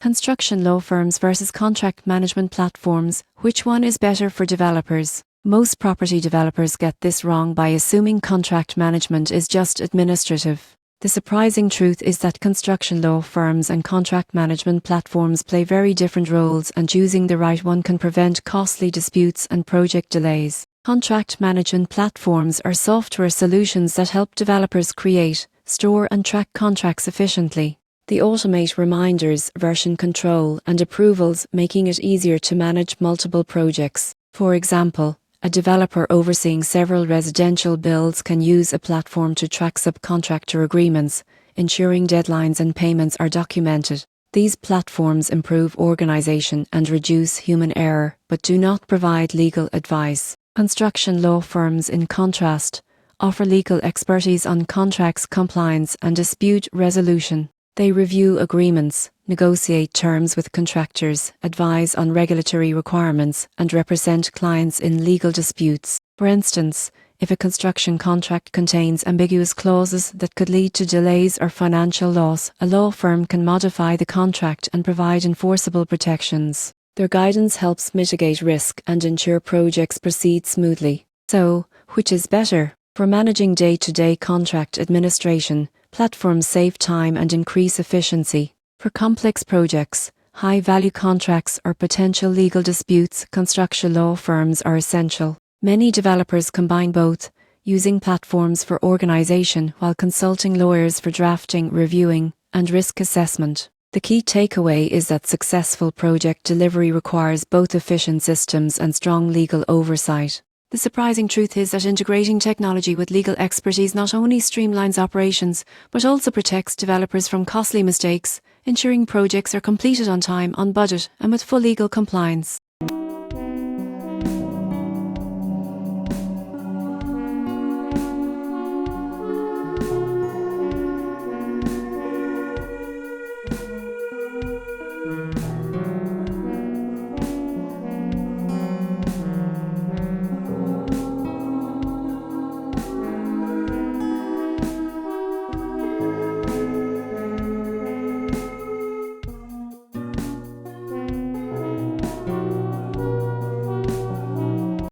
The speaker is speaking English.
Construction law firms versus contract management platforms, which one is better for developers? Most property developers get this wrong by assuming contract management is just administrative. The surprising truth is that construction law firms and contract management platforms play very different roles, and choosing the right one can prevent costly disputes and project delays. Contract management platforms are software solutions that help developers create, store and track contracts efficiently. They automate reminders, version control, and approvals, making it easier to manage multiple projects. For example, a developer overseeing several residential builds can use a platform to track subcontractor agreements, ensuring deadlines and payments are documented. These platforms improve organization and reduce human error, but do not provide legal advice. Construction law firms, in contrast, offer legal expertise on contracts compliance and dispute resolution. They review agreements, negotiate terms with contractors, advise on regulatory requirements, and represent clients in legal disputes. For instance, if a construction contract contains ambiguous clauses that could lead to delays or financial loss, a law firm can modify the contract and provide enforceable protections. Their guidance helps mitigate risk and ensure projects proceed smoothly. So, which is better? For managing day-to-day contract administration, platforms save time and increase efficiency. For complex projects, high-value contracts, or potential legal disputes, construction law firms are essential. Many developers combine both, using platforms for organization while consulting lawyers for drafting, reviewing, and risk assessment. The key takeaway is that successful project delivery requires both efficient systems and strong legal oversight. The surprising truth is that integrating technology with legal expertise not only streamlines operations, but also protects developers from costly mistakes, ensuring projects are completed on time, on budget, and with full legal compliance.